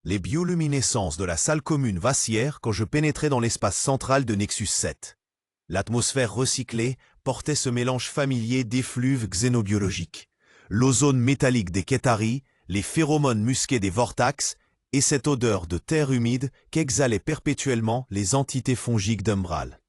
Les bioluminescences de la salle commune vacillèrent quand je pénétrais dans l'espace central de Nexus 7. L'atmosphère recyclée portait ce mélange familier d'effluves xénobiologiques, l'ozone métallique des Qetaris, les phéromones musqués des Vortax et cette odeur de terre humide qu'exhalaient perpétuellement les entités fongiques d'Umbral.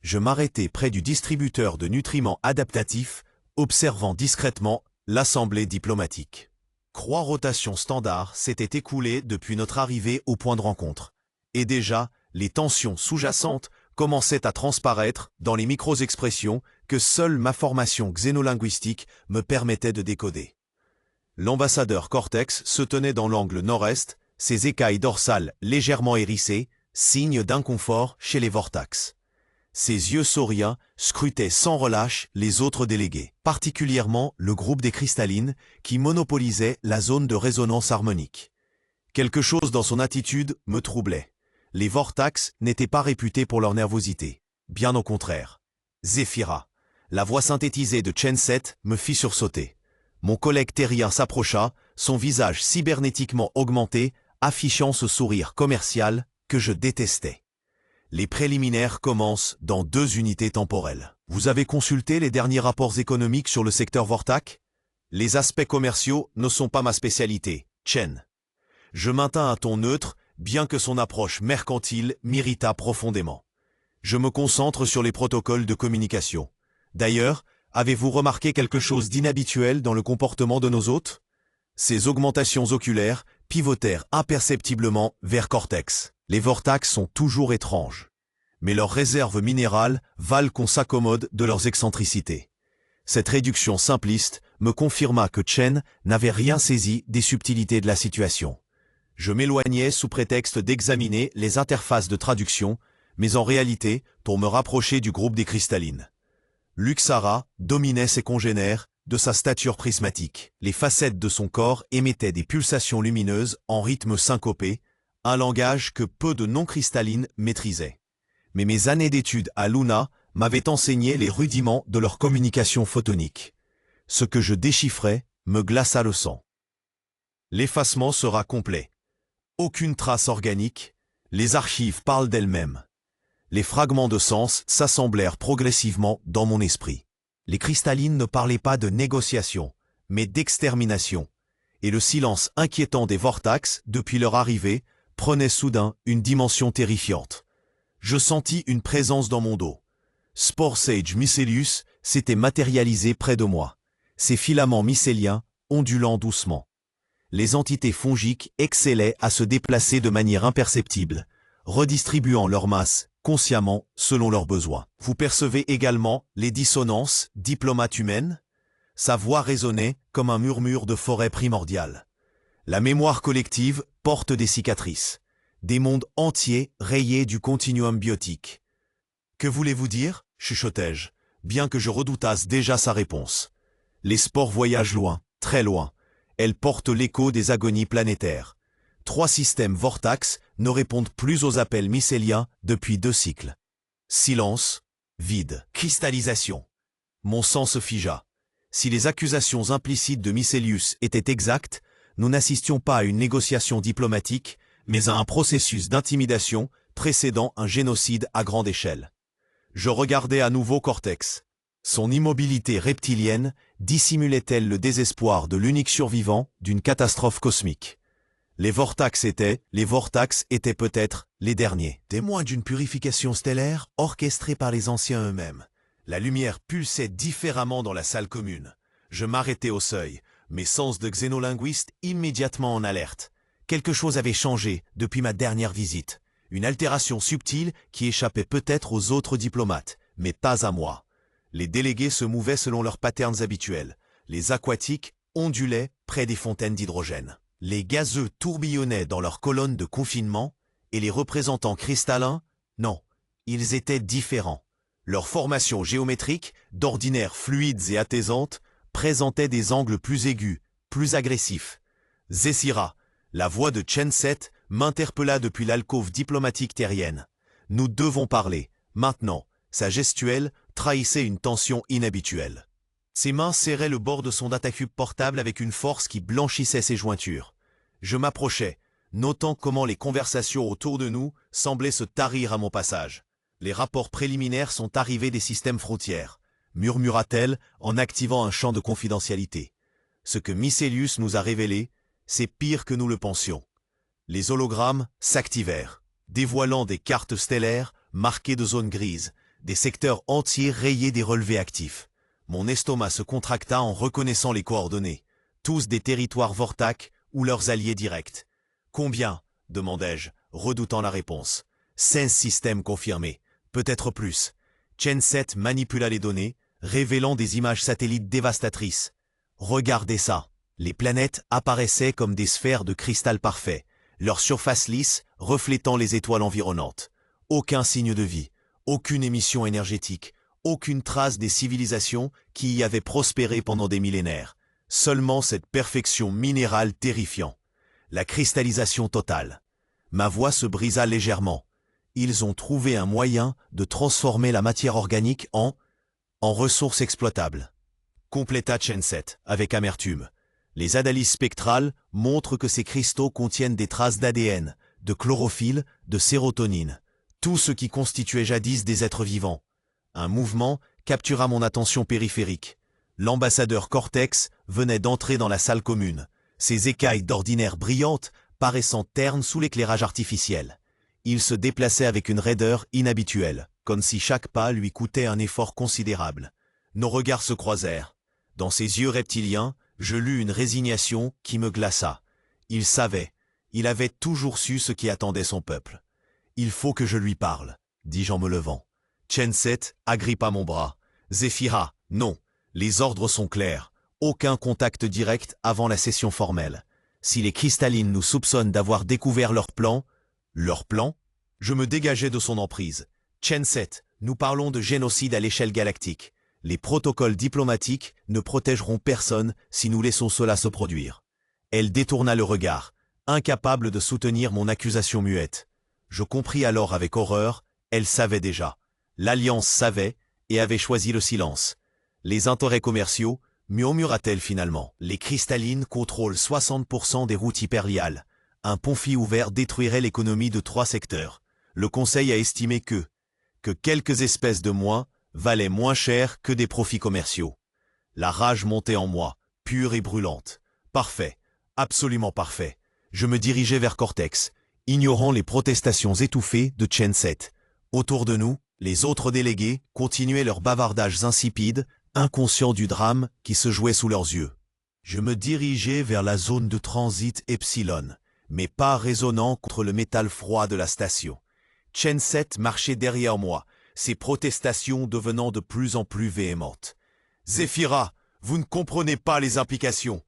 Je m'arrêtai près du distributeur de nutriments adaptatifs, observant discrètement l'assemblée diplomatique. 3 rotations standards s'étaient écoulées depuis notre arrivée au point de rencontre. Et déjà, les tensions sous-jacentes commençaient à transparaître dans les micro-expressions que seule ma formation xénolinguistique me permettait de décoder. L'ambassadeur Cortex se tenait dans l'angle nord-est, ses écailles dorsales légèrement hérissées, signe d'inconfort chez les Vortax. Ses yeux sauriens scrutaient sans relâche les autres délégués, particulièrement le groupe des cristallines qui monopolisait la zone de résonance harmonique. Quelque chose dans son attitude me troublait. Les Vortax n'étaient pas réputés pour leur nervosité. Bien au contraire. Zéphira, la voix synthétisée de Chen-Set me fit sursauter. Mon collègue terrien s'approcha, son visage cybernétiquement augmenté, affichant ce sourire commercial que je détestais. Les préliminaires commencent dans 2 unités temporelles. Vous avez consulté les derniers rapports économiques sur le secteur Vortac? Les aspects commerciaux ne sont pas ma spécialité, Chen. Je maintins un ton neutre, bien que son approche mercantile m'irrita profondément. Je me concentre sur les protocoles de communication. D'ailleurs, avez-vous remarqué quelque chose d'inhabituel dans le comportement de nos hôtes? Ces augmentations oculaires pivotèrent imperceptiblement vers Cortex. Les Vortax sont toujours étranges. Mais leurs réserves minérales valent qu'on s'accommode de leurs excentricités. Cette réduction simpliste me confirma que Chen n'avait rien saisi des subtilités de la situation. Je m'éloignais sous prétexte d'examiner les interfaces de traduction, mais en réalité pour me rapprocher du groupe des cristallines. Luxara dominait ses congénères de sa stature prismatique. Les facettes de son corps émettaient des pulsations lumineuses en rythme syncopé, un langage que peu de non-cristallines maîtrisaient. Mais mes années d'études à Luna m'avaient enseigné les rudiments de leur communication photonique. Ce que je déchiffrais me glaça le sang. L'effacement sera complet. Aucune trace organique, les archives parlent d'elles-mêmes. Les fragments de sens s'assemblèrent progressivement dans mon esprit. Les cristallines ne parlaient pas de négociation, mais d'extermination, et le silence inquiétant des Vortax depuis leur arrivée prenait soudain une dimension terrifiante. Je sentis une présence dans mon dos. Spore Sage Mycelius s'était matérialisé près de moi, ses filaments mycéliens ondulant doucement. Les entités fongiques excellaient à se déplacer de manière imperceptible, redistribuant leur masse consciemment selon leurs besoins. Vous percevez également les dissonances diplomates humaines? Sa voix résonnait comme un murmure de forêt primordiale. La mémoire collective porte des cicatrices, des mondes entiers rayés du continuum biotique. Que voulez-vous dire? Chuchotai-je, bien que je redoutasse déjà sa réponse. Les spores voyagent loin, très loin. Elles portent l'écho des agonies planétaires. 3 systèmes Vortax ne répondent plus aux appels mycéliens depuis 2 cycles. Silence, vide, cristallisation. Mon sang se figea. Si les accusations implicites de Mycelius étaient exactes, nous n'assistions pas à une négociation diplomatique, mais à un processus d'intimidation précédant un génocide à grande échelle. Je regardais à nouveau Cortex. Son immobilité reptilienne dissimulait-elle le désespoir de l'unique survivant d'une catastrophe cosmique? Les Vortax étaient peut-être les derniers, témoins d'une purification stellaire orchestrée par les anciens eux-mêmes. La lumière pulsait différemment dans la salle commune. Je m'arrêtai au seuil, mes sens de xénolinguiste immédiatement en alerte. Quelque chose avait changé depuis ma dernière visite. Une altération subtile qui échappait peut-être aux autres diplomates, mais pas à moi. Les délégués se mouvaient selon leurs patterns habituels. Les aquatiques ondulaient près des fontaines d'hydrogène. Les gazeux tourbillonnaient dans leurs colonnes de confinement, et les représentants cristallins, non, ils étaient différents. Leur formation géométrique, d'ordinaire fluides et attaisantes, présentait des angles plus aigus, plus agressifs. Zéphira, la voix de Chen-Set, m'interpella depuis l'alcôve diplomatique terrienne. Nous devons parler, maintenant. Sa gestuelle trahissait une tension inhabituelle. Ses mains serraient le bord de son datacube portable avec une force qui blanchissait ses jointures. Je m'approchai, notant comment les conversations autour de nous semblaient se tarir à mon passage. Les rapports préliminaires sont arrivés des systèmes frontières, murmura-t-elle en activant un champ de confidentialité. Ce que Mycelius nous a révélé, c'est pire que nous le pensions. Les hologrammes s'activèrent, dévoilant des cartes stellaires marquées de zones grises, des secteurs entiers rayés des relevés actifs. Mon estomac se contracta en reconnaissant les coordonnées, tous des territoires Vortac ou leurs alliés directs. « Combien ?» demandai-je, redoutant la réponse. « 16 systèmes confirmés, peut-être plus. » Chen-Set manipula les données, révélant des images satellites dévastatrices. « Regardez ça !» Les planètes apparaissaient comme des sphères de cristal parfait, leur surface lisse reflétant les étoiles environnantes. Aucun signe de vie, aucune émission énergétique, aucune trace des civilisations qui y avaient prospéré pendant des millénaires. Seulement cette perfection minérale terrifiante. La cristallisation totale. Ma voix se brisa légèrement. Ils ont trouvé un moyen de transformer la matière organique en ressources exploitables. Compléta Chen-Set avec amertume. Les analyses spectrales montrent que ces cristaux contiennent des traces d'ADN, de chlorophylle, de sérotonine, tout ce qui constituait jadis des êtres vivants. Un mouvement captura mon attention périphérique. L'ambassadeur Cortex venait d'entrer dans la salle commune, ses écailles d'ordinaire brillantes paraissant ternes sous l'éclairage artificiel. Il se déplaçait avec une raideur inhabituelle, comme si chaque pas lui coûtait un effort considérable. Nos regards se croisèrent. Dans ses yeux reptiliens, je lus une résignation qui me glaça. Il savait, il avait toujours su ce qui attendait son peuple. « Il faut que je lui parle », dis-je en me levant. Chen-Set agrippa mon bras. « Zéphira, non, les ordres sont clairs. Aucun contact direct avant la session formelle. Si les cristallines nous soupçonnent d'avoir découvert leur plan, je me dégageai de son emprise. Chen-Set, nous parlons de génocide à l'échelle galactique. Les protocoles diplomatiques ne protégeront personne si nous laissons cela se produire. Elle détourna le regard, incapable de soutenir mon accusation muette. Je compris alors avec horreur, elle savait déjà. L'Alliance savait et avait choisi le silence. Les intérêts commerciaux, murmura-t-elle finalement. Les cristallines contrôlent 60% des routes hyperliales. Un conflit ouvert détruirait l'économie de 3 secteurs. Le Conseil a estimé que quelques espèces de moins valaient moins cher que des profits commerciaux. La rage montait en moi, pure et brûlante. Parfait, absolument parfait. Je me dirigeais vers Cortex, ignorant les protestations étouffées de Chen-Set. Autour de nous, les autres délégués continuaient leurs bavardages insipides, inconscients du drame qui se jouait sous leurs yeux. Je me dirigeais vers la zone de transit Epsilon, mes pas résonnant contre le métal froid de la station. Chen-Set marchait derrière moi, ses protestations devenant de plus en plus véhémentes. « Zéphira, vous ne comprenez pas les implications !»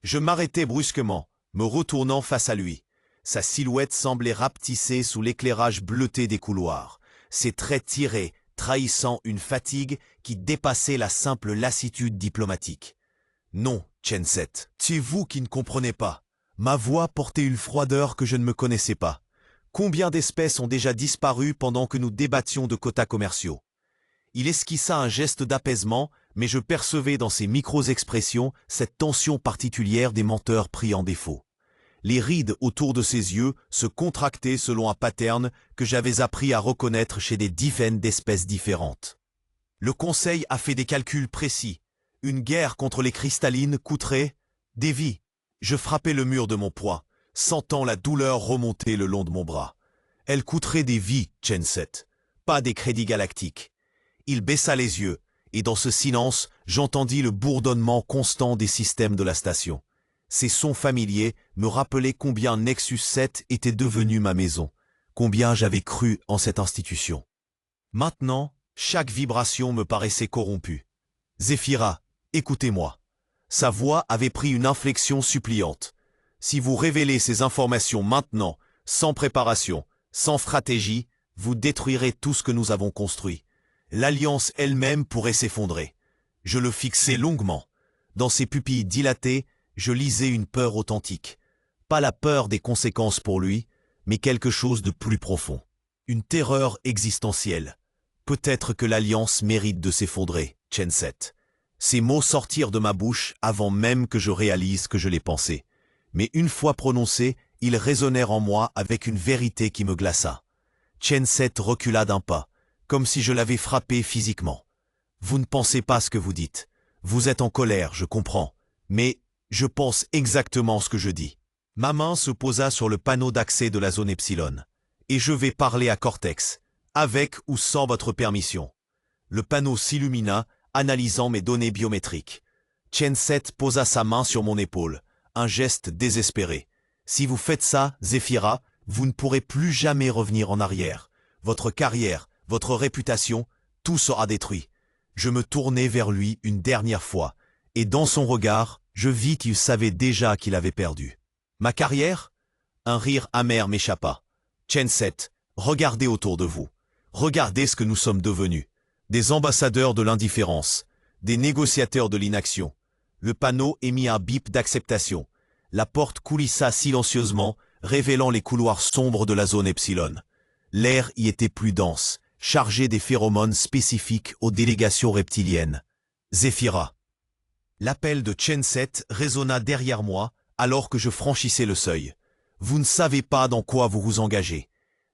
Je m'arrêtai brusquement, me retournant face à lui. Sa silhouette semblait rapetissée sous l'éclairage bleuté des couloirs, ses traits tirés, trahissant une fatigue qui dépassait la simple lassitude diplomatique. « Non, Chen-Set, c'est vous qui ne comprenez pas. » Ma voix portait une froideur que je ne me connaissais pas. Combien d'espèces ont déjà disparu pendant que nous débattions de quotas commerciaux? Il esquissa un geste d'apaisement, mais je percevais dans ses micro-expressions cette tension particulière des menteurs pris en défaut. Les rides autour de ses yeux se contractaient selon un pattern que j'avais appris à reconnaître chez des dizaines d'espèces différentes. Le Conseil a fait des calculs précis. Une guerre contre les cristallines coûterait des vies. Je frappais le mur de mon poing, sentant la douleur remonter le long de mon bras. Elle coûterait des vies, Chen-Set, pas des crédits galactiques. Il baissa les yeux, et dans ce silence, j'entendis le bourdonnement constant des systèmes de la station. Ces sons familiers me rappelaient combien Nexus 7 était devenu ma maison, combien j'avais cru en cette institution. Maintenant, chaque vibration me paraissait corrompue. « Zéphira, écoutez-moi. » Sa voix avait pris une inflexion suppliante. « Si vous révélez ces informations maintenant, sans préparation, sans stratégie, vous détruirez tout ce que nous avons construit. L'Alliance elle-même pourrait s'effondrer. » Je le fixai longuement. Dans ses pupilles dilatées, je lisais une peur authentique. Pas la peur des conséquences pour lui, mais quelque chose de plus profond. Une terreur existentielle. Peut-être que l'Alliance mérite de s'effondrer, Chen-Set. Ces mots sortirent de ma bouche avant même que je réalise que je les pensais. Mais une fois prononcés, ils résonnèrent en moi avec une vérité qui me glaça. Chen-set recula d'un pas, comme si je l'avais frappé physiquement. « Vous ne pensez pas ce que vous dites. Vous êtes en colère, je comprends. Mais je pense exactement ce que je dis. » Ma main se posa sur le panneau d'accès de la zone Epsilon. « Et je vais parler à Cortex, avec ou sans votre permission. » Le panneau s'illumina, analysant mes données biométriques. Chen-set posa sa main sur mon épaule, un geste désespéré. « Si vous faites ça, Zephyra, vous ne pourrez plus jamais revenir en arrière. Votre carrière, votre réputation, tout sera détruit. » Je me tournai vers lui une dernière fois, et dans son regard, je vis qu'il savait déjà qu'il avait perdu. « Ma carrière ?» Un rire amer m'échappa. « Chen-set, regardez autour de vous. Regardez ce que nous sommes devenus. Des ambassadeurs de l'indifférence, des négociateurs de l'inaction. » Le panneau émit un bip d'acceptation. La porte coulissa silencieusement, révélant les couloirs sombres de la zone Epsilon. L'air y était plus dense, chargé des phéromones spécifiques aux délégations reptiliennes. Zephyra. L'appel de Chen-set résonna derrière moi alors que je franchissais le seuil. Vous ne savez pas dans quoi vous vous engagez.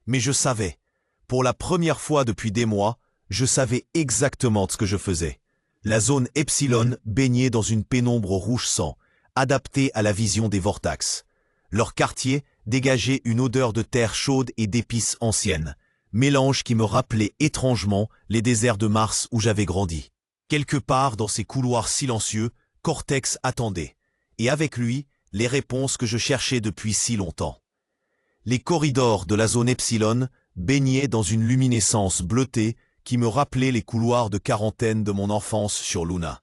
Mais je savais. Pour la première fois depuis des mois, je savais exactement ce que je faisais. La zone Epsilon baignait dans une pénombre rouge sang, adaptée à la vision des Vortax. Leur quartier dégageait une odeur de terre chaude et d'épices anciennes, mélange qui me rappelait étrangement les déserts de Mars où j'avais grandi. Quelque part dans ces couloirs silencieux, Cortex attendait, et avec lui, les réponses que je cherchais depuis si longtemps. Les corridors de la zone Epsilon baignaient dans une luminescence bleutée qui me rappelait les couloirs de quarantaine de mon enfance sur Luna.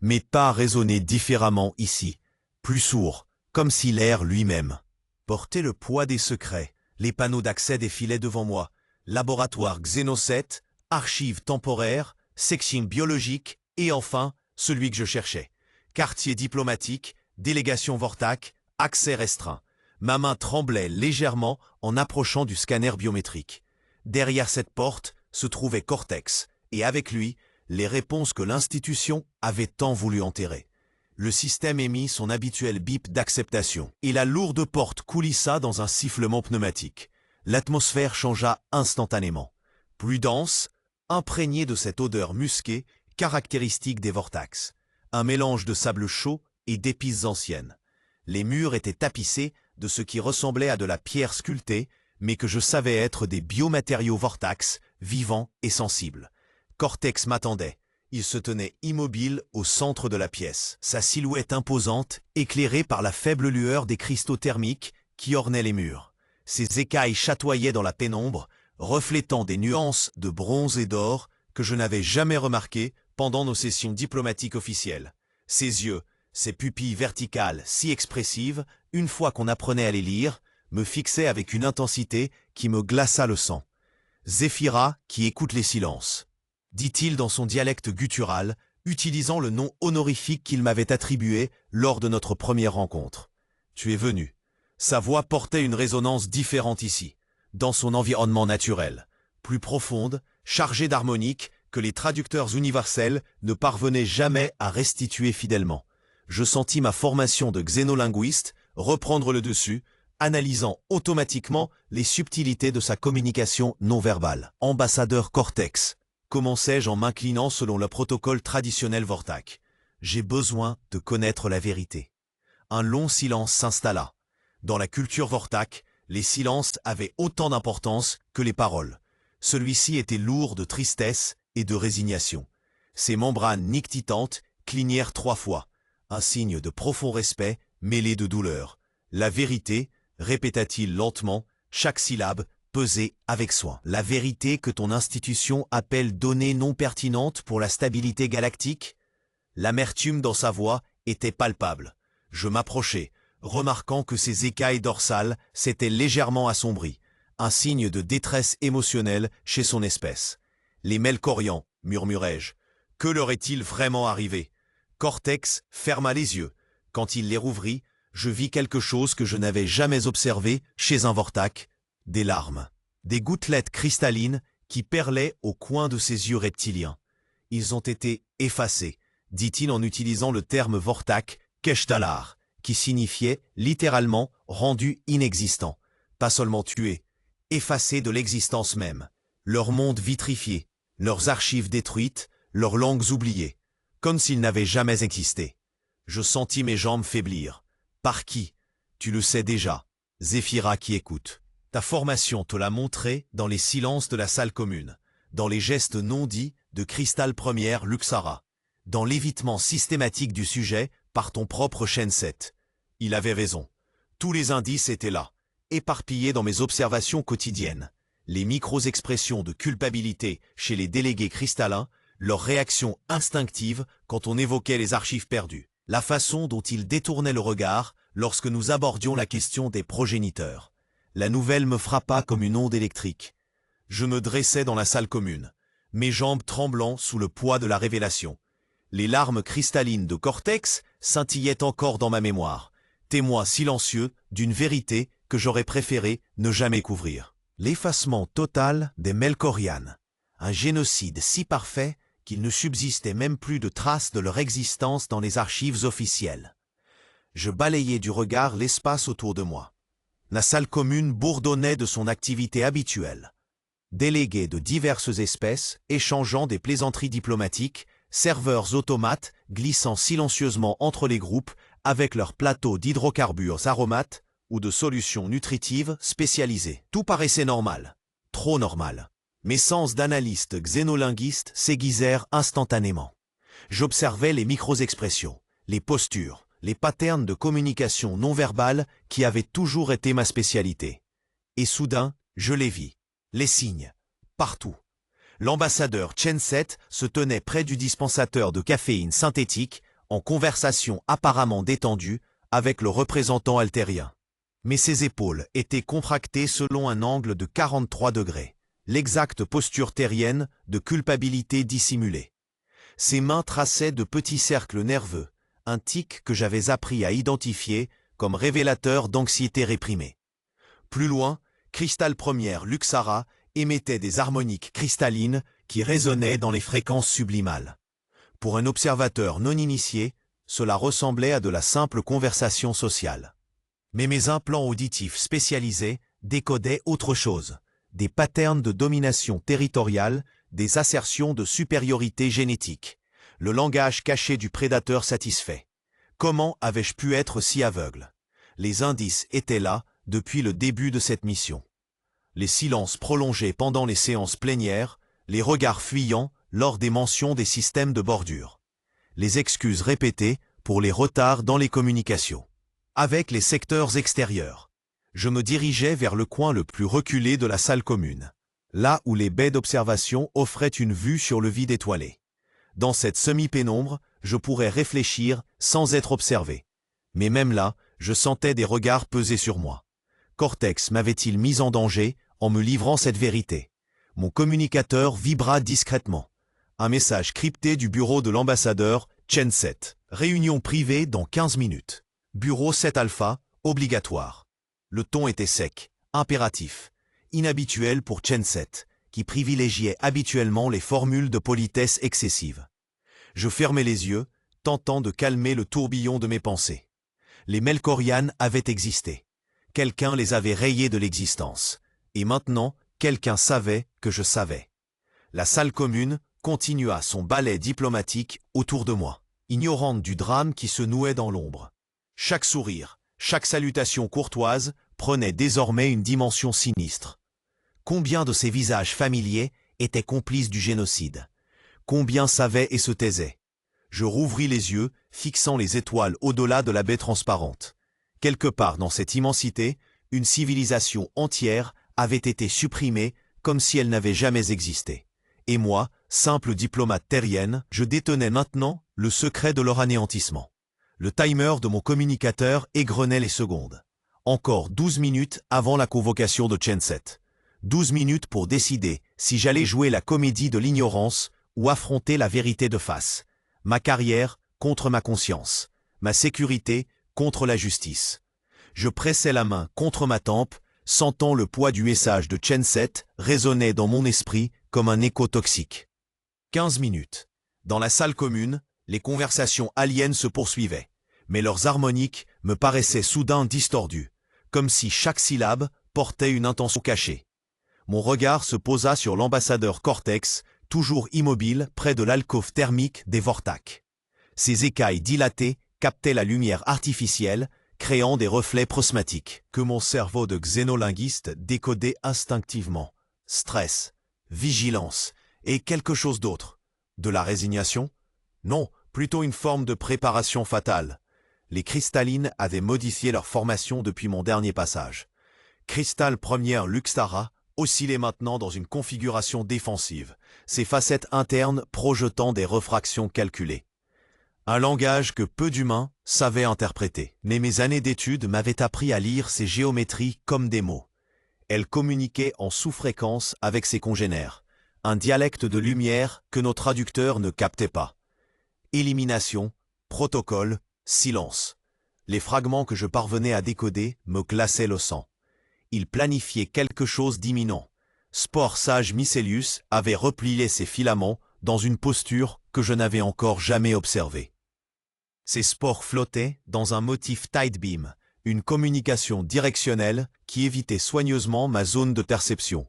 Mes pas résonnaient différemment ici, plus sourds, comme si l'air lui-même portait le poids des secrets. Les panneaux d'accès défilaient devant moi. Laboratoire Xéno-7, archives temporaires, section biologique et enfin, celui que je cherchais. Quartier diplomatique, délégation Vortac, accès restreint. Ma main tremblait légèrement en approchant du scanner biométrique. Derrière cette porte se trouvait Cortex, et avec lui, les réponses que l'institution avait tant voulu enterrer. Le système émit son habituel bip d'acceptation, et la lourde porte coulissa dans un sifflement pneumatique. L'atmosphère changea instantanément. Plus dense, imprégnée de cette odeur musquée, caractéristique des Vortax. Un mélange de sable chaud et d'épices anciennes. Les murs étaient tapissés de ce qui ressemblait à de la pierre sculptée, mais que je savais être des biomatériaux Vortax, vivants et sensibles. Cortex m'attendait. Il se tenait immobile au centre de la pièce, sa silhouette imposante, éclairée par la faible lueur des cristaux thermiques qui ornaient les murs. Ses écailles chatoyaient dans la pénombre, reflétant des nuances de bronze et d'or que je n'avais jamais remarquées pendant nos sessions diplomatiques officielles. Ses yeux, ses pupilles verticales si expressives, une fois qu'on apprenait à les lire, me fixaient avec une intensité qui me glaça le sang. « Zephyra qui écoute les silences », dit-il dans son dialecte guttural, utilisant le nom honorifique qu'il m'avait attribué lors de notre première rencontre. « Tu es venu. » Sa voix portait une résonance différente ici, dans son environnement naturel, plus profonde, chargée d'harmoniques que les traducteurs universels ne parvenaient jamais à restituer fidèlement. Je sentis ma formation de xénolinguiste reprendre le dessus, analysant automatiquement les subtilités de sa communication non verbale. « Ambassadeur Cortex », commençai-je en m'inclinant selon le protocole traditionnel Vortac. « J'ai besoin de connaître la vérité. » Un long silence s'installa. Dans la culture Vortac, les silences avaient autant d'importance que les paroles. Celui-ci était lourd de tristesse et de résignation. Ses membranes nictitantes clignèrent 3 fois, un signe de profond respect mêlé de douleur. « La vérité » répéta-t-il lentement, chaque syllabe pesée avec soin. « La vérité que ton institution appelle donnée non pertinente pour la stabilité galactique ?» L'amertume dans sa voix était palpable. Je m'approchai, remarquant que ses écailles dorsales s'étaient légèrement assombries, un signe de détresse émotionnelle chez son espèce. « Les Melkorians, murmurai-je. Que leur est-il vraiment arrivé ?» Cortex ferma les yeux. Quand il les rouvrit, je vis quelque chose que je n'avais jamais observé chez un Vortac, des larmes. Des gouttelettes cristallines qui perlaient au coin de ses yeux reptiliens. Ils ont été effacés, dit-il en utilisant le terme Vortac, Keshtalar, qui signifiait littéralement rendu inexistant, pas seulement tué, effacé de l'existence même, leur monde vitrifié, leurs archives détruites, leurs langues oubliées, comme s'ils n'avaient jamais existé. Je sentis mes jambes faiblir. Par qui? Tu le sais déjà. Zéphira qui écoute. Ta formation te l'a montré dans les silences de la salle commune, dans les gestes non dits de Cristal Première Luxara, dans l'évitement systématique du sujet par ton propre Shenset. Il avait raison. Tous les indices étaient là, éparpillés dans mes observations quotidiennes. Les micro-expressions de culpabilité chez les délégués cristallins, leurs réactions instinctives quand on évoquait les archives perdues, la façon dont ils détournaient le regard lorsque nous abordions la question des progéniteurs. La nouvelle me frappa comme une onde électrique. Je me dressais dans la salle commune, mes jambes tremblant sous le poids de la révélation. Les larmes cristallines de Cortex scintillaient encore dans ma mémoire, témoin silencieux d'une vérité que j'aurais préféré ne jamais couvrir. L'effacement total des Melkorianes, un génocide si parfait qu'il ne subsistait même plus de traces de leur existence dans les archives officielles. Je balayais du regard l'espace autour de moi. La salle commune bourdonnait de son activité habituelle. Délégués de diverses espèces, échangeant des plaisanteries diplomatiques, serveurs automates glissant silencieusement entre les groupes avec leurs plateaux d'hydrocarbures aromates ou de solutions nutritives spécialisées. Tout paraissait normal, trop normal. Mes sens d'analyste xénolinguiste s'aiguisèrent instantanément. J'observais les micro-expressions, les postures, les patterns de communication non verbale qui avaient toujours été ma spécialité. Et soudain, je les vis. Les signes, partout. L'ambassadeur Shenset se tenait près du dispensateur de caféine synthétique, en conversation apparemment détendue avec le représentant altérien. Mais ses épaules étaient contractées selon un angle de 43 degrés, l'exacte posture terrienne de culpabilité dissimulée. Ses mains traçaient de petits cercles nerveux, un tic que j'avais appris à identifier comme révélateur d'anxiété réprimée. Plus loin, Cristal Première Luxara émettait des harmoniques cristallines qui résonnaient dans les fréquences sublimales. Pour un observateur non initié, cela ressemblait à de la simple conversation sociale. Mais mes implants auditifs spécialisés décodaient autre chose, des patterns de domination territoriale, des assertions de supériorité génétique, le langage caché du prédateur satisfait. Comment avais-je pu être si aveugle? Les indices étaient là depuis le début de cette mission. Les silences prolongés pendant les séances plénières, les regards fuyants lors des mentions des systèmes de bordure. Les excuses répétées pour les retards dans les communications. Avec les secteurs extérieurs, je me dirigeais vers le coin le plus reculé de la salle commune, là où les baies d'observation offraient une vue sur le vide étoilé. Dans cette semi-pénombre, je pourrais réfléchir sans être observé. Mais même là, je sentais des regards peser sur moi. Cortex m'avait-il mis en danger en me livrant cette vérité? Mon communicateur vibra discrètement. Un message crypté du bureau de l'ambassadeur Shenset. Réunion privée dans 15 minutes. Bureau 7 Alpha, obligatoire. Le ton était sec, impératif, inhabituel pour Shenset, qui privilégiait habituellement les formules de politesse excessive. Je fermais les yeux, tentant de calmer le tourbillon de mes pensées. Les Melkorianes avaient existé. Quelqu'un les avait rayés de l'existence. Et maintenant, quelqu'un savait que je savais. La salle commune continua son ballet diplomatique autour de moi, ignorante du drame qui se nouait dans l'ombre. Chaque sourire, chaque salutation courtoise prenait désormais une dimension sinistre. Combien de ces visages familiers étaient complices du génocide? Combien savaient et se taisaient? Je rouvris les yeux, fixant les étoiles au-delà de la baie transparente. Quelque part dans cette immensité, une civilisation entière avait été supprimée comme si elle n'avait jamais existé. Et moi, simple diplomate terrienne, je détenais maintenant le secret de leur anéantissement. Le timer de mon communicateur égrenait les secondes. Encore 12 minutes avant la convocation de Shenset. 12 minutes pour décider si j'allais jouer la comédie de l'ignorance ou affronter la vérité de face. Ma carrière contre ma conscience. Ma sécurité contre la justice. Je pressais la main contre ma tempe, sentant le poids du message de Shenset résonner dans mon esprit comme un écho toxique. 15 minutes. Dans la salle commune, les conversations aliens se poursuivaient, mais leurs harmoniques me paraissait soudain distordu, comme si chaque syllabe portait une intention cachée. Mon regard se posa sur l'ambassadeur Cortex, toujours immobile près de l'alcôve thermique des Vortac. Ses écailles dilatées captaient la lumière artificielle, créant des reflets prismatiques que mon cerveau de xénolinguiste décodait instinctivement. Stress, vigilance et quelque chose d'autre. De la résignation? Non, plutôt une forme de préparation fatale. Les cristallines avaient modifié leur formation depuis mon dernier passage. Cristal première Luxtara oscillait maintenant dans une configuration défensive, ses facettes internes projetant des refractions calculées. Un langage que peu d'humains savaient interpréter. Mais mes années d'études m'avaient appris à lire ces géométries comme des mots. Elles communiquaient en sous-fréquence avec ses congénères, un dialecte de lumière que nos traducteurs ne captaient pas. Élimination, protocole, silence. Les fragments que je parvenais à décoder me glaçaient le sang. Ils planifiaient quelque chose d'imminent. Spore sage Mycelius avait replié ses filaments dans une posture que je n'avais encore jamais observée. Ces spores flottaient dans un motif tight beam, une communication directionnelle qui évitait soigneusement ma zone de perception.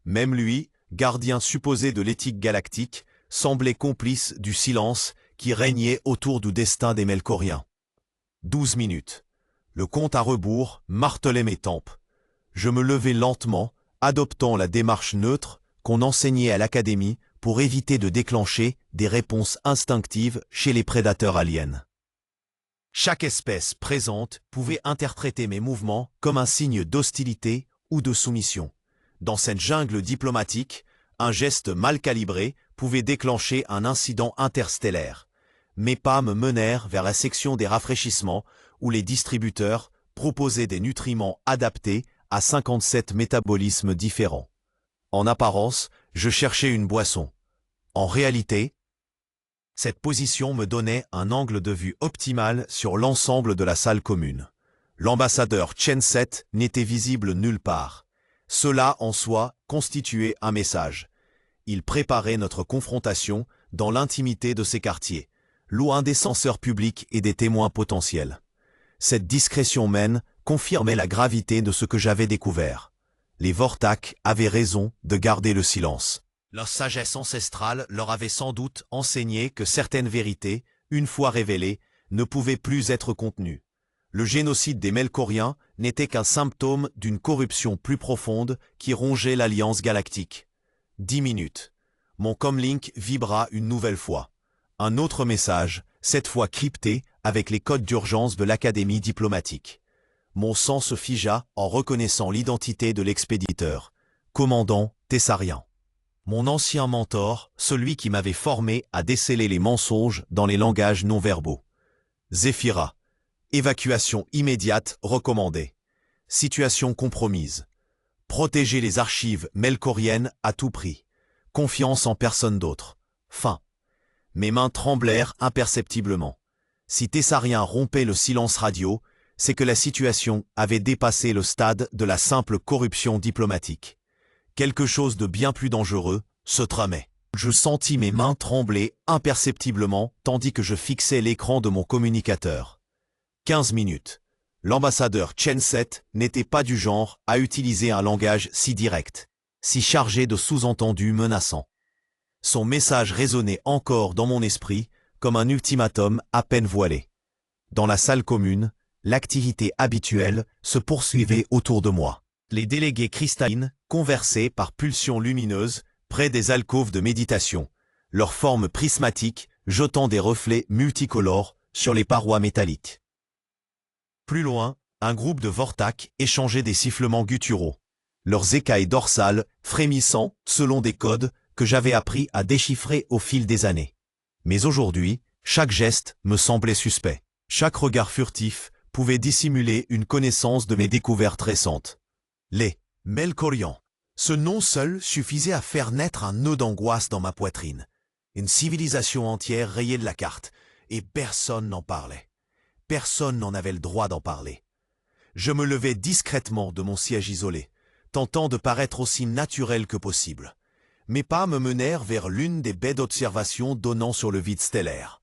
Même lui, gardien supposé de l'éthique galactique, semblait complice du silence qui régnait autour du destin des Melkoriens. 12 minutes. Le compte à rebours martelait mes tempes. Je me levai lentement, adoptant la démarche neutre qu'on enseignait à l'académie pour éviter de déclencher des réponses instinctives chez les prédateurs aliens. Chaque espèce présente pouvait interpréter mes mouvements comme un signe d'hostilité ou de soumission. Dans cette jungle diplomatique, un geste mal calibré pouvait déclencher un incident interstellaire. Mes pas me menèrent vers la section des rafraîchissements où les distributeurs proposaient des nutriments adaptés à 57 métabolismes différents. En apparence, je cherchais une boisson. En réalité, cette position me donnait un angle de vue optimal sur l'ensemble de la salle commune. L'ambassadeur Chen-7 n'était visible nulle part. Cela en soi constituait un message. Il préparait notre confrontation dans l'intimité de ces quartiers, loin des censeurs publics et des témoins potentiels. Cette discrétion mène confirmait la gravité de ce que j'avais découvert. Les Vortac avaient raison de garder le silence. Leur sagesse ancestrale leur avait sans doute enseigné que certaines vérités, une fois révélées, ne pouvaient plus être contenues. Le génocide des Melkoriens n'était qu'un symptôme d'une corruption plus profonde qui rongeait l'Alliance galactique. 10 minutes. Mon comlink vibra une nouvelle fois. Un autre message, cette fois crypté avec les codes d'urgence de l'Académie diplomatique. Mon sang se figea en reconnaissant l'identité de l'expéditeur, commandant Thessarien. Mon ancien mentor, celui qui m'avait formé à déceler les mensonges dans les langages non-verbaux. Zéphira. Évacuation immédiate recommandée. Situation compromise. Protéger les archives melkoriennes à tout prix. Confiance en personne d'autre. Fin. Mes mains tremblèrent imperceptiblement. Si Thessarien rompait le silence radio, c'est que la situation avait dépassé le stade de la simple corruption diplomatique. Quelque chose de bien plus dangereux se tramait. Je sentis mes mains trembler imperceptiblement tandis que je fixais l'écran de mon communicateur. 15 minutes. L'ambassadeur Chen-7 n'était pas du genre à utiliser un langage si direct, si chargé de sous-entendus menaçants. Son message résonnait encore dans mon esprit comme un ultimatum à peine voilé. Dans la salle commune, l'activité habituelle se poursuivait autour de moi. Les délégués cristallines conversaient par pulsions lumineuses près des alcôves de méditation, leur forme prismatique jetant des reflets multicolores sur les parois métalliques. Plus loin, un groupe de Vortac échangeait des sifflements gutturaux, leurs écailles dorsales frémissant selon des codes que j'avais appris à déchiffrer au fil des années. Mais aujourd'hui, chaque geste me semblait suspect. Chaque regard furtif pouvait dissimuler une connaissance de mes découvertes récentes. Les Melkorians. Ce nom seul suffisait à faire naître un nœud d'angoisse dans ma poitrine. Une civilisation entière rayée de la carte, et personne n'en parlait. Personne n'en avait le droit d'en parler. Je me levai discrètement de mon siège isolé, tentant de paraître aussi naturel que possible. Mes pas me menèrent vers l'une des baies d'observation donnant sur le vide stellaire.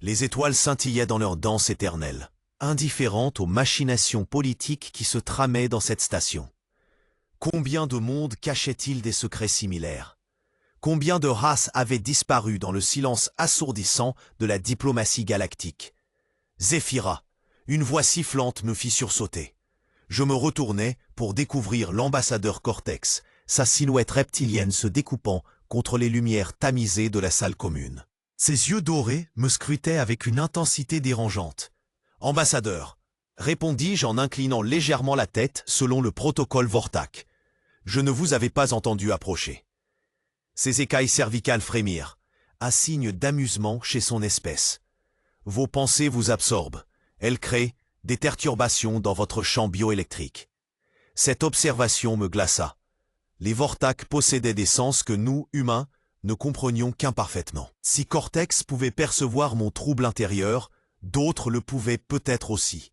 Les étoiles scintillaient dans leur danse éternelle. indifférente aux machinations politiques qui se tramaient dans cette station. Combien de monde cachait-il des secrets similaires? Combien de races avaient disparu dans le silence assourdissant de la diplomatie galactique? Zéphira, une voix sifflante me fit sursauter. Je me retournai pour découvrir l'ambassadeur Cortex, sa silhouette reptilienne se découpant contre les lumières tamisées de la salle commune. Ses yeux dorés me scrutaient avec une intensité dérangeante. « Ambassadeur », répondis-je en inclinant légèrement la tête selon le protocole Vortak. « Je ne vous avais pas entendu approcher. » Ses écailles cervicales frémirent, un signe d'amusement chez son espèce. « Vos pensées vous absorbent. Elles créent des perturbations dans votre champ bioélectrique. » Cette observation me glaça. Les Vortak possédaient des sens que nous, humains, ne comprenions qu'imparfaitement. Si Cortex pouvait percevoir mon trouble intérieur, d'autres le pouvaient peut-être aussi.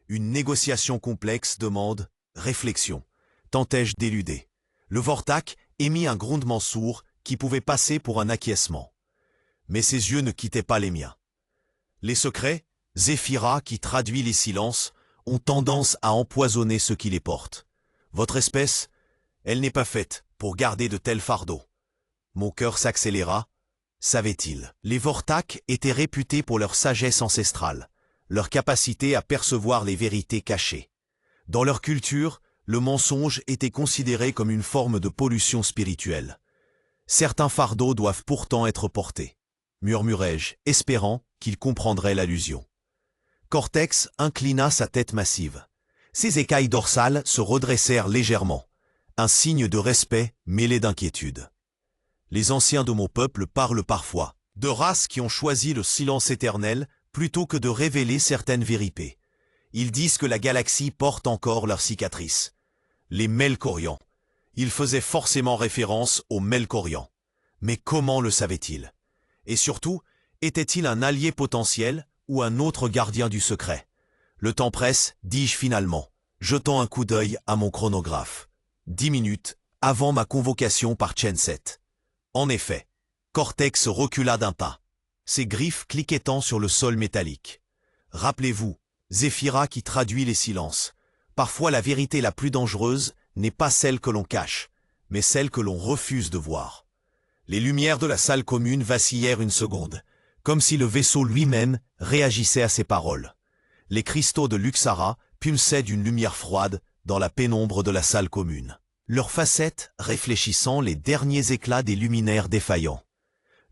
Une négociation complexe demande réflexion. Tentai-je d'éluder. Le Vortak émit un grondement sourd qui pouvait passer pour un acquiescement. Mais ses yeux ne quittaient pas les miens. Les secrets, Zéphira qui traduit les silences, ont tendance à empoisonner ceux qui les portent. Votre espèce, elle n'est pas faite pour garder de tels fardeaux. Mon cœur s'accéléra. Savait-il? Les Vortak étaient réputés pour leur sagesse ancestrale, leur capacité à percevoir les vérités cachées. Dans leur culture, le mensonge était considéré comme une forme de pollution spirituelle. Certains fardeaux doivent pourtant être portés, murmurai-je, espérant qu'il comprendrait l'allusion. Cortex inclina sa tête massive. Ses écailles dorsales se redressèrent légèrement, un signe de respect mêlé d'inquiétude. Les anciens de mon peuple parlent parfois de races qui ont choisi le silence éternel plutôt que de révéler certaines vérités. Ils disent que la galaxie porte encore leurs cicatrices. Les Melkorians. Ils faisaient forcément référence aux Melkorians. Mais comment le savaient-ils? Et surtout, était-il un allié potentiel ou un autre gardien du secret? Le temps presse, dis-je finalement, jetant un coup d'œil à mon chronographe. 10 minutes avant ma convocation par Chenset. En effet, Cortex recula d'un pas, ses griffes cliquettant sur le sol métallique. Rappelez-vous, Zéphira qui traduit les silences. Parfois la vérité la plus dangereuse n'est pas celle que l'on cache, mais celle que l'on refuse de voir. Les lumières de la salle commune vacillèrent une seconde, comme si le vaisseau lui-même réagissait à ces paroles. Les cristaux de Luxara pulsaient d'une lumière froide dans la pénombre de la salle commune. Leurs facettes réfléchissant les derniers éclats des luminaires défaillants.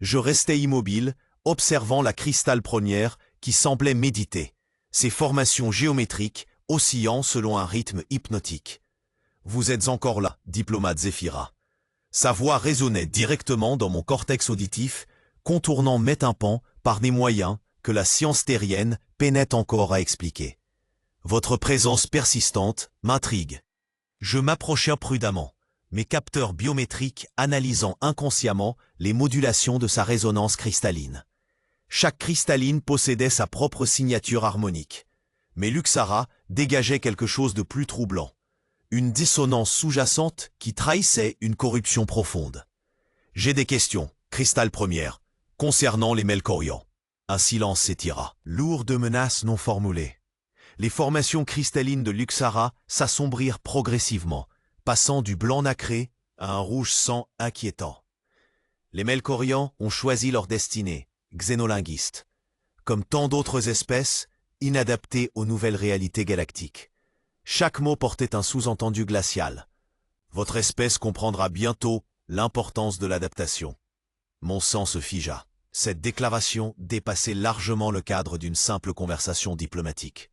Je restais immobile, observant la cristal première qui semblait méditer, ses formations géométriques oscillant selon un rythme hypnotique. « Vous êtes encore là, diplomate Zéphira. » Sa voix résonnait directement dans mon cortex auditif, contournant mes tympans par des moyens que la science terrienne peinait encore à expliquer. « Votre présence persistante m'intrigue. » Je m'approchai prudemment, mes capteurs biométriques analysant inconsciemment les modulations de sa résonance cristalline. Chaque cristalline possédait sa propre signature harmonique. Mais Luxara dégageait quelque chose de plus troublant. Une dissonance sous-jacente qui trahissait une corruption profonde. J'ai des questions, cristal première, concernant les Melkorians. Un silence s'étira, lourd de menaces non formulées. Les formations cristallines de Luxara s'assombrirent progressivement, passant du blanc nacré à un rouge sang inquiétant. Les Melkorians ont choisi leur destinée, xénolinguiste, comme tant d'autres espèces, inadaptées aux nouvelles réalités galactiques. Chaque mot portait un sous-entendu glacial. Votre espèce comprendra bientôt l'importance de l'adaptation. Mon sang se figea. Cette déclaration dépassait largement le cadre d'une simple conversation diplomatique.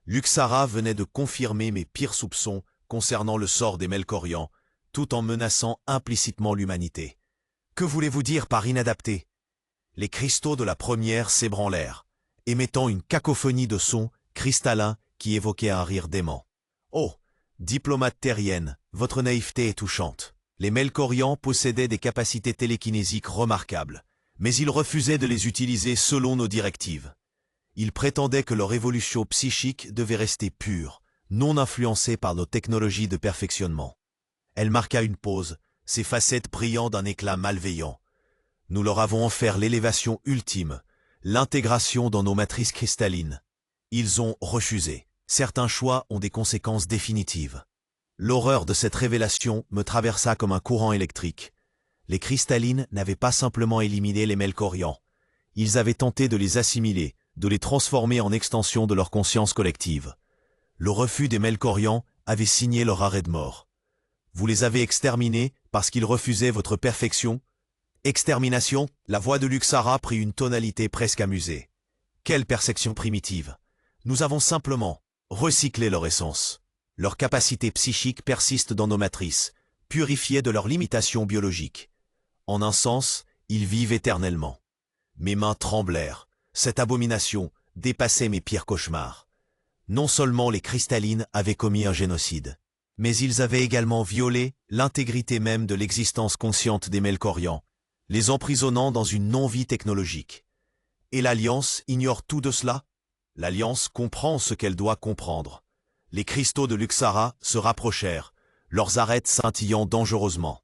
Luxara venait de confirmer mes pires soupçons concernant le sort des Melkorians, tout en menaçant implicitement l'humanité. Que voulez-vous dire par inadapté? Les cristaux de la première s'ébranlèrent, émettant une cacophonie de sons cristallins qui évoquaient un rire dément. Oh, diplomate terrienne, votre naïveté est touchante. Les Melkorians possédaient des capacités télékinésiques remarquables, mais ils refusaient de les utiliser selon nos directives. Ils prétendaient que leur évolution psychique devait rester pure, non influencée par nos technologies de perfectionnement. Elle marqua une pause, ses facettes brillant d'un éclat malveillant. Nous leur avons offert l'élévation ultime, l'intégration dans nos matrices cristallines. Ils ont refusé. Certains choix ont des conséquences définitives. L'horreur de cette révélation me traversa comme un courant électrique. Les cristallines n'avaient pas simplement éliminé les Melkorians. Ils avaient tenté de les assimiler, de les transformer en extension de leur conscience collective. Le refus des Melkorians avait signé leur arrêt de mort. Vous les avez exterminés parce qu'ils refusaient votre perfection. Extermination, la voix de Luxara prit une tonalité presque amusée. Quelle perception primitive! Nous avons simplement recyclé leur essence. Leur capacité psychique persiste dans nos matrices, purifiées de leurs limitations biologiques. En un sens, ils vivent éternellement. Mes mains tremblèrent. Cette abomination dépassait mes pires cauchemars. Non seulement les cristallines avaient commis un génocide, mais ils avaient également violé l'intégrité même de l'existence consciente des Melkorians, les emprisonnant dans une non-vie technologique. Et l'Alliance ignore tout de cela? L'Alliance comprend ce qu'elle doit comprendre. Les cristaux de Luxara se rapprochèrent, leurs arêtes scintillant dangereusement.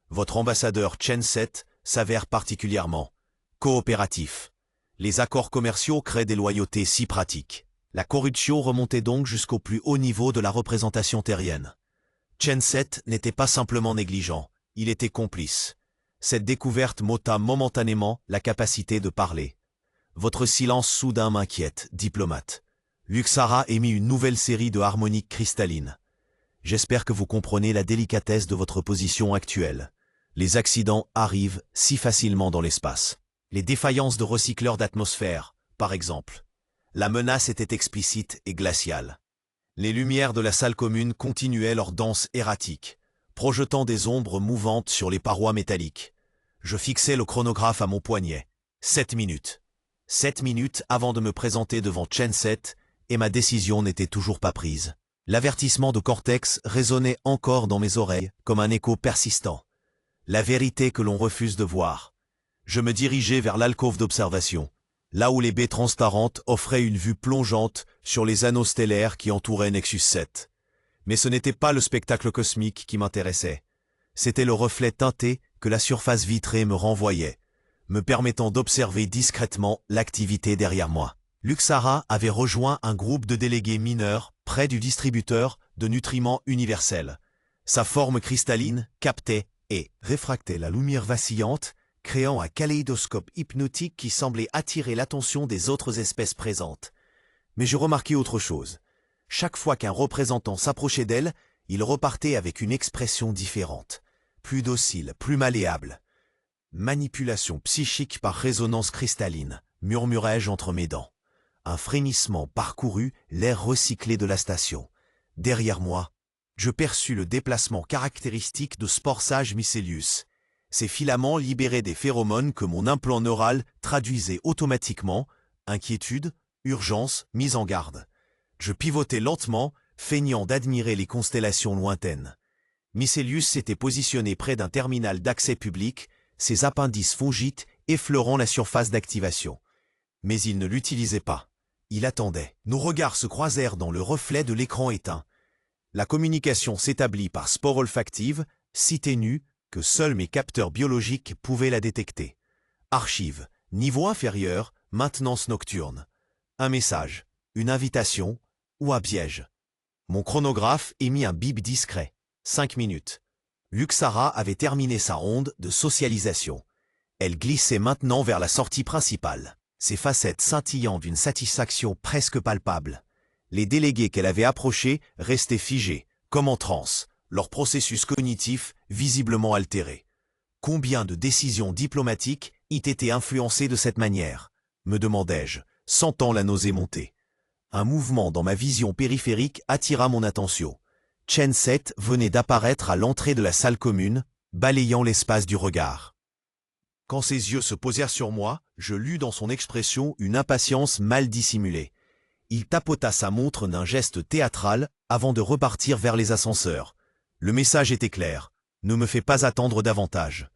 Votre ambassadeur Chen Set s'avère particulièrement coopératif. Les accords commerciaux créent des loyautés si pratiques. La corruption remontait donc jusqu'au plus haut niveau de la représentation terrienne. Chen Set n'était pas simplement négligent, il était complice. Cette découverte m'ôta momentanément la capacité de parler. Votre silence soudain m'inquiète, diplomate. Luxara émit une nouvelle série de harmoniques cristallines. J'espère que vous comprenez la délicatesse de votre position actuelle. Les accidents arrivent si facilement dans l'espace. Les défaillances de recycleurs d'atmosphère, par exemple. La menace était explicite et glaciale. Les lumières de la salle commune continuaient leur danse erratique, projetant des ombres mouvantes sur les parois métalliques. Je fixai le chronographe à mon poignet. 7 minutes. 7 minutes avant de me présenter devant Chen Set, et ma décision n'était toujours pas prise. L'avertissement de Cortex résonnait encore dans mes oreilles comme un écho persistant. La vérité que l'on refuse de voir. Je me dirigeai vers l'alcôve d'observation, là où les baies transparentes offraient une vue plongeante sur les anneaux stellaires qui entouraient Nexus 7. Mais ce n'était pas le spectacle cosmique qui m'intéressait. C'était le reflet teinté que la surface vitrée me renvoyait, me permettant d'observer discrètement l'activité derrière moi. Luxara avait rejoint un groupe de délégués mineurs près du distributeur de nutriments universels. Sa forme cristalline captait et réfractait la lumière vacillante, créant un kaléidoscope hypnotique qui semblait attirer l'attention des autres espèces présentes. Mais je remarquai autre chose. Chaque fois qu'un représentant s'approchait d'elle, il repartait avec une expression différente, plus docile, plus malléable. Manipulation psychique par résonance cristalline, murmurai-je entre mes dents. Un frémissement parcourut l'air recyclé de la station. Derrière moi, je perçus le déplacement caractéristique de Sporsage Mycelius. Ces filaments libéraient des phéromones que mon implant neural traduisait automatiquement, inquiétude, urgence, mise en garde. Je pivotais lentement, feignant d'admirer les constellations lointaines. Mycelius s'était positionné près d'un terminal d'accès public, ses appendices fongites effleurant la surface d'activation. Mais il ne l'utilisait pas. Il attendait. Nos regards se croisèrent dans le reflet de l'écran éteint. La communication s'établit par spore olfactive, si ténue que seuls mes capteurs biologiques pouvaient la détecter. Archive, niveau inférieur, maintenance nocturne. Un message, une invitation ou un piège. Mon chronographe émit un bip discret. 5 minutes. Luxara avait terminé sa ronde de socialisation. Elle glissait maintenant vers la sortie principale, ses facettes scintillant d'une satisfaction presque palpable. Les délégués qu'elle avait approchés restaient figés, comme en transe, leur processus cognitif visiblement altéré. Combien de décisions diplomatiques y étaient influencées de cette manière, me demandai-je, sentant la nausée monter. Un mouvement dans ma vision périphérique attira mon attention. Chen Set venait d'apparaître à l'entrée de la salle commune, balayant l'espace du regard. Quand ses yeux se posèrent sur moi, je lus dans son expression une impatience mal dissimulée. Il tapota sa montre d'un geste théâtral avant de repartir vers les ascenseurs. Le message était clair, ne me fais pas attendre davantage.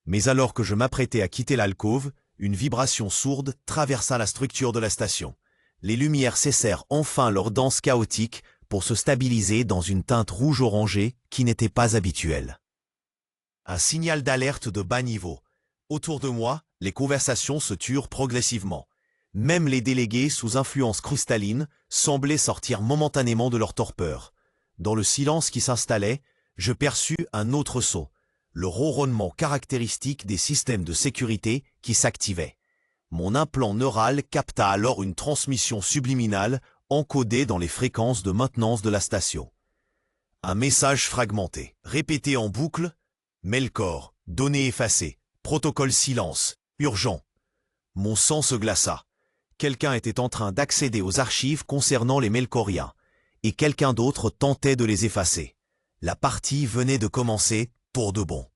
Mais alors que je m'apprêtais à quitter l'alcôve, une vibration sourde traversa la structure de la station. Les lumières cessèrent enfin leur danse chaotique pour se stabiliser dans une teinte rouge-orangée qui n'était pas habituelle. Un signal d'alerte de bas niveau. Autour de moi, les conversations se turent progressivement. Même les délégués sous influence cristalline semblaient sortir momentanément de leur torpeur. Dans le silence qui s'installait, je perçus un autre saut, le ronronnement caractéristique des systèmes de sécurité qui s'activaient. Mon implant neural capta alors une transmission subliminale encodée dans les fréquences de maintenance de la station. Un message fragmenté, répété en boucle, « Melkor, données effacées, protocole silence, urgent ». Mon sang se glaça. Quelqu'un était en train d'accéder aux archives concernant les Melkoriens, et quelqu'un d'autre tentait de les effacer. La partie venait de commencer pour de bon.